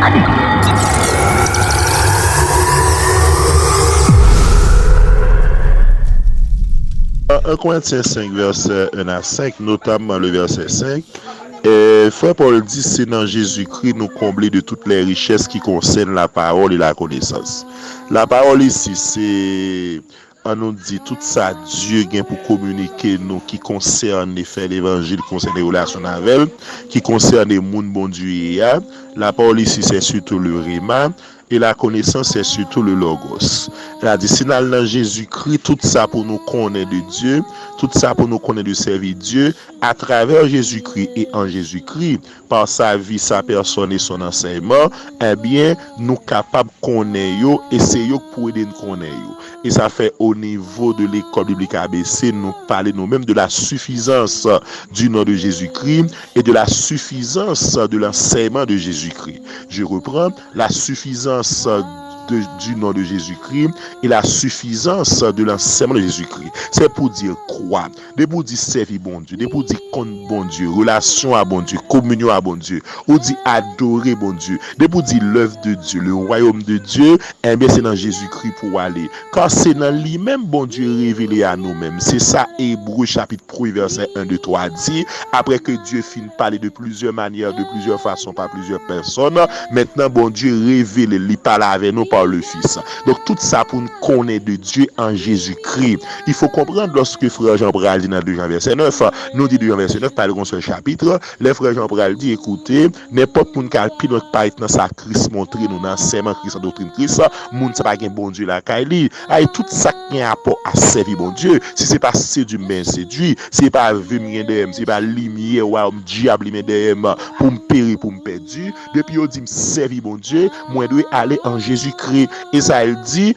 1 Corinthiens 5, verset 1 à 5, notamment le verset 5, Frère Paul dit, c'est dans Jésus-Christ nous combler de toutes les richesses qui concernent la parole et la connaissance. La parole ici, c'est, on nous dit, tout ça, Dieu vient pour communiquer nous qui concerne faire l'évangile, qui concerne les relations avec elle, qui concerne le monde bon Dieu. La parole ici, c'est surtout le Réma. Et la connaissance, c'est surtout le Logos. La dit, dans Jésus-Christ, tout ça pour nous connaître de Dieu, tout ça pour nous connaître de servir Dieu, à travers Jésus-Christ et en Jésus-Christ, par sa vie, sa personne et son enseignement, eh bien, nous capables de connaître, et c'est eux pour aider nous connaître. Et ça fait au niveau de l'école biblique ABC, nous parler nous-mêmes de la suffisance du nom de Jésus-Christ et de la suffisance de l'enseignement de Jésus-Christ. Je reprends, la suffisance du nom de Jésus-Christ et la suffisance de l'enseignement de Jésus-Christ. C'est pour dire croire, c'est pour dire servir bon Dieu, c'est pour dire compte bon Dieu, relation à bon Dieu, communion à bon Dieu, ou dire adorer bon Dieu, c'est pour dire l'œuvre de Dieu, le royaume de Dieu, eh bien c'est dans Jésus-Christ pour aller. Car c'est dans lui-même bon Dieu révélé à nous-mêmes. C'est ça Hébreux chapitre 1 verset 1, 2, 3 dit, après que Dieu finit de parler de plusieurs manières, de plusieurs façons, par plusieurs personnes, maintenant bon Dieu révèle, il parle avec nous par le Fils. Donc tout ça pour nous connaître de Dieu en Jésus-Christ. Il faut comprendre lorsque frère Jean Bral dit dans 2 Jean verset 9, nous dit 2 Jean verset 9 par le seul chapitre, les frères Jean Bral dit écoutez, n'importe moun qui pi notre pas dans sa Christ montrer nous dans enseignement Christ, doctrine Christ, moun ça pas gen bon Dieu la kaili. Ay tout ça qui a rapport à servir bon Dieu, si c'est pas séduit mais séduit, c'est pas venir dem, c'est pas lumière ou diable mais dem pour me périr pour me perdu, depuis on dit me servir bon Dieu, moi doit aller en Jésus-Christ. Et ça, elle dit,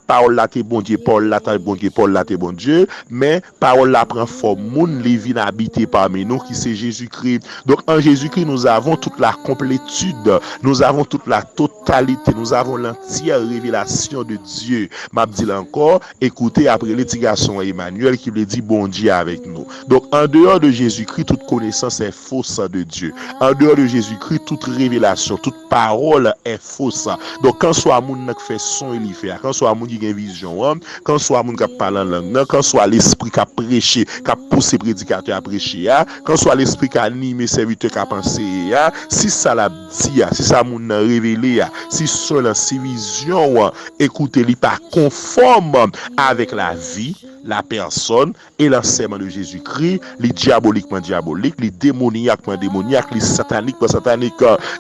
parole là, t'es bon Dieu, parole là, t'es bon Dieu, parole là, t'es bon Dieu, mais parole là prend forme, moun les vient habiter parmi nous, qui c'est Jésus-Christ. Donc, en Jésus-Christ, nous avons toute la complétude, nous avons toute la totalité, nous avons l'entière révélation de Dieu. M'a dit là encore, écoutez, après l'étigation Emmanuel, qui lui dit bon Dieu avec nous. Donc, en dehors de Jésus-Christ, toute connaissance est fausse de Dieu. En dehors de Jésus-Christ, toute révélation, toute parole est fausse. Donc, quand soit moun qui fait son et fait, quand soit moun qui a vision, quand soit moun qui parle en langue, quand soit l'esprit qui a prêché, qui a poussé prédicateur à prêcher, quand soit l'esprit qui a animé serviteur qui a pensé, si ça l'a dit, si ça moun révélé, si seul si vision, écoutez, il pas conforme avec la vie, la personne et l'enseignement de Jésus-Christ, les diaboliquement diaboliques, les démoniaquement démoniaques, les sataniquement sataniques.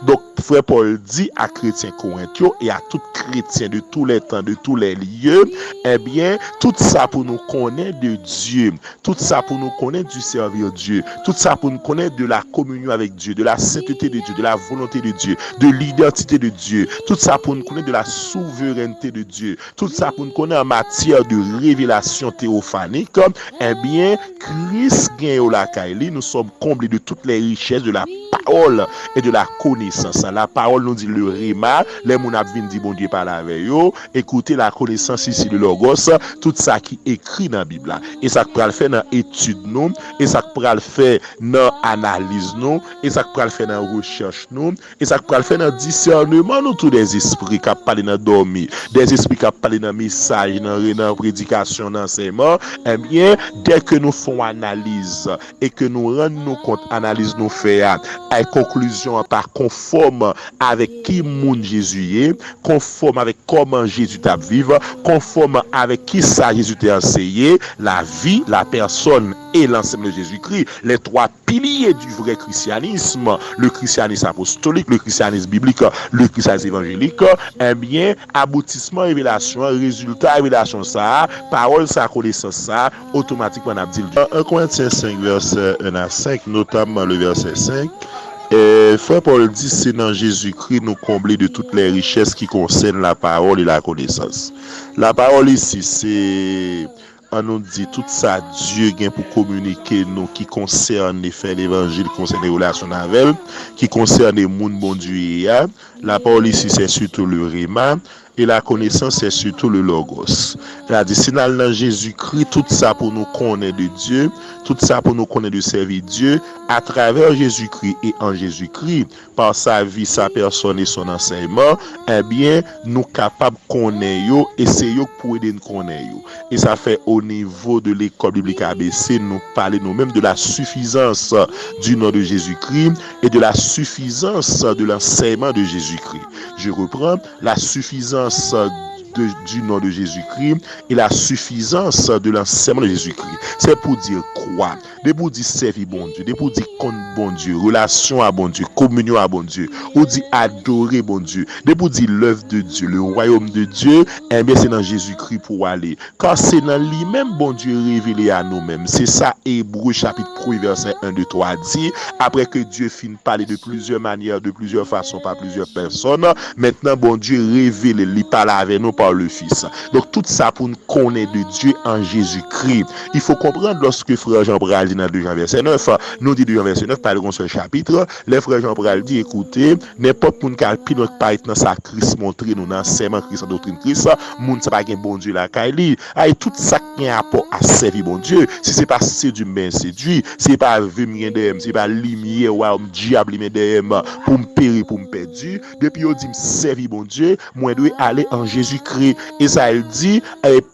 Donc, frère Paul dit à chrétiens corinthiens et à tout chrétien de tous les temps, de tous les lieux, eh bien, tout ça pour nous connaître de Dieu, tout ça pour nous connaître du servir Dieu, tout ça pour nous connaître de la communion avec Dieu, de la sainteté de Dieu, de la volonté de Dieu, de l'identité de Dieu, tout ça pour nous connaître de la souveraineté de Dieu, tout ça pour nous connaître en matière de révélation théophanique, eh bien, Christ gagne la kaili, nous sommes comblés de toutes les richesses de la parole et de la connaissance. La parole nous dit le Réma, les moun ap vinn dit bon Dieu parle avec yo, écoutez la connaissance ici de Logos, tout ça qui écrit dans la Bible. Et ça pral faire dans étude nous, et ça pral faire dans analyse nous, et ça pral faire dans recherche nous, et ça pral faire dans discernement nous tous des esprits qui parlent dans dormir, des esprits qui parlent dans message, dans prédication, dans enseignement. Eh bien, dès que nous faisons analyse et que nous rendons compte, analyse nous fait à conclusion pas conforme avec qui moun Jésus est, conforme avec comment Jésus t'a vivre, conforme avec qui ça Jésus t'a enseigné, la vie, la personne et l'enseignement de Jésus-Christ, les trois piliers du vrai christianisme, le christianisme apostolique, le christianisme biblique, le christianisme évangélique, eh bien, aboutissement, révélation, résultat, révélation ça, parole, ça, connaissance ça, automatiquement on a dit 1 Corinthiens 5, verset 1 à 5, notamment le verset 5, frère Paul dit, c'est dans Jésus-Christ nous combler de toutes les richesses qui concernent la parole et la connaissance. La parole ici, c'est, on nous dit, tout ça, Dieu vient pour communiquer nous qui concerne faire l'évangile, qui concerne les relations avec elle, qui concerne les monde bon Dieu. La parole ici, c'est surtout le Réma. et la connaissance c'est surtout le logos. Il a dit, si dans Jésus-Christ, tout ça pour nous connaître de Dieu, tout ça pour nous connaître de servir Dieu, à travers Jésus-Christ et en Jésus-Christ, par sa vie, sa personne et son enseignement, eh bien, nous capables de connaître et c'est eux pour aider nous connaître. Et ça fait au niveau de l'école biblique ABC, nous parler nous-mêmes de la suffisance du nom de Jésus-Christ et de la suffisance de l'enseignement de Jésus-Christ. Je reprends, la suffisance du nom de Jésus-Christ et la suffisance de l'enseignement de Jésus-Christ. C'est pour dire quoi? C'est pour dire servir bon Dieu, c'est pour dire compte bon Dieu, relation à bon Dieu, communion à bon Dieu, ou dire adorer bon Dieu, c'est pour dire l'œuvre de Dieu, le royaume de Dieu, eh bien c'est dans Jésus-Christ pour aller. Car c'est dans lui-même bon Dieu révélé à nous-mêmes. C'est ça Hébreux chapitre 1 verset 1, 2, 3 dit, après que Dieu finit de parler de plusieurs manières, de plusieurs façons, par plusieurs personnes, maintenant bon Dieu révèle, il parle avec nous par le Fils. Donc tout ça pour nous connaître de Dieu en Jésus-Christ. Il faut comprendre lorsque frère Jean-Bral dit dans 2 Jean verset 9, nous dit 2 Jean verset 9, par le seul chapitre, les frères Jean-Bral dit, écoutez, n'importe moun kalpi notre pas dans sa Christ montré nous dans enseignement Christ, en doctrine Christ, moun ça pas gen bon Dieu la kaili. Ay tout ça qui a rapport à servir bon Dieu, si c'est pas séduit ben séduit, c'est pas vumien dem, c'est pas lumière ou diable men dem pour me périr pour me perdu, depuis on dit servir bon Dieu, moi doit aller en Jésus-Christ. Et ça elle dit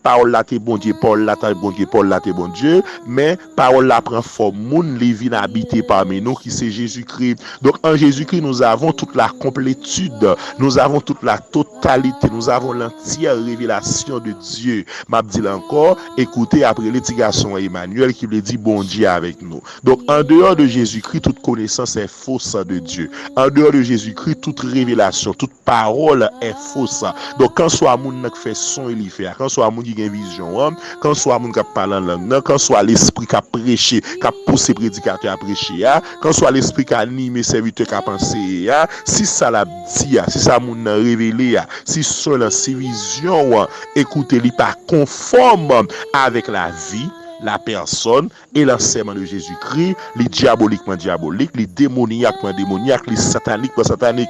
parole là t'es bon Dieu, Paul là t'es bon Dieu, Paul là t'es bon Dieu, mais parole là prend forme moun li vient habiter parmi nous qui c'est Jésus-Christ. Donc en Jésus-Christ nous avons toute la complétude, nous avons toute la totalité, nous avons l'entière révélation de Dieu. M'a dit encore, écoutez après l'éducation Emmanuel qui lui dit bon Dieu avec nous. Donc en dehors de Jésus-Christ, toute connaissance est fausse de Dieu. En dehors de Jésus-Christ, toute révélation, toute parole est fausse. Donc quand soit moun qui fait son il fait, quand soit moun qui a vision, quand soit moun qui parle en langue, quand soit l'esprit qui a prêché, qui a poussé prédicateur à prêcher, quand soit l'esprit qui a animé serviteur qui a pensé, si ça l'a dit, si ça moun révélé, si seul ces visions, écoutez, il pas conforme avec la vie, la personne et l'enseignement de Jésus-Christ, les diaboliquement diaboliques, les démoniaquement démoniaques, les sataniquement sataniques.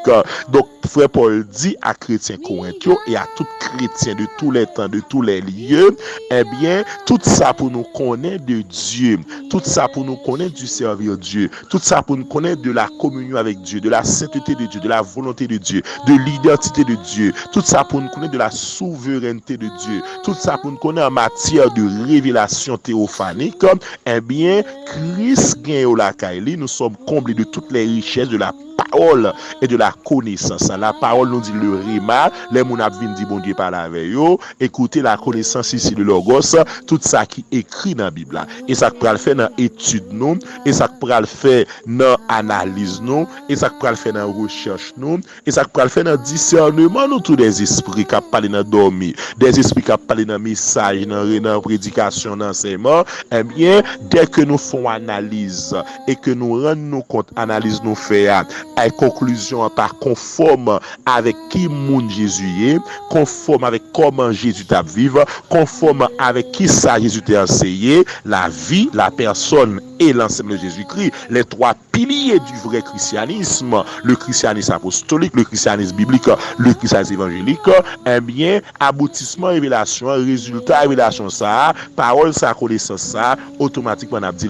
Donc, frère Paul dit à chrétiens corinthiens et à tout chrétien de tous les temps, de tous les lieux, eh bien, tout ça pour nous connaître de Dieu, tout ça pour nous connaître du servir Dieu, tout ça pour nous connaître de la communion avec Dieu, de la sainteté de Dieu, de la volonté de Dieu, de l'identité de Dieu, tout ça pour nous connaître de la souveraineté de Dieu, tout ça pour nous connaître en matière de révélation théophanique, eh bien, Christ gagne la kaili, nous sommes comblés de toutes les richesses de la parole et de la connaissance. La parole nous dit le rima, les moun ap vin dit bon Dieu parle avec yo, écoutez la connaissance ici de logos, tout ça qui écrit dans la Bible. Et ça pral faire dans étude nous, et ça pral faire dans analyse nous, et ça pral faire dans recherche nous, et ça pral faire dans discernement nous tous des esprits qui parlent dans dormir, des esprits qui parlent dans message, dans prédication, dans enseignement. Eh bien, dès que nous faisons analyse et que nous rendons compte, analyse nous fait à conclusion pas conforme avec qui moun Jésus est, conforme avec comment Jésus t'a vivre, conforme avec qui ça Jésus t'a enseigné, la vie, la personne et l'enseignement de Jésus-Christ, les trois piliers du vrai christianisme, le christianisme apostolique, le christianisme biblique, le christianisme évangélique, eh bien, aboutissement, révélation, résultat, révélation ça, parole, ça, connaissance ça, automatiquement on a dit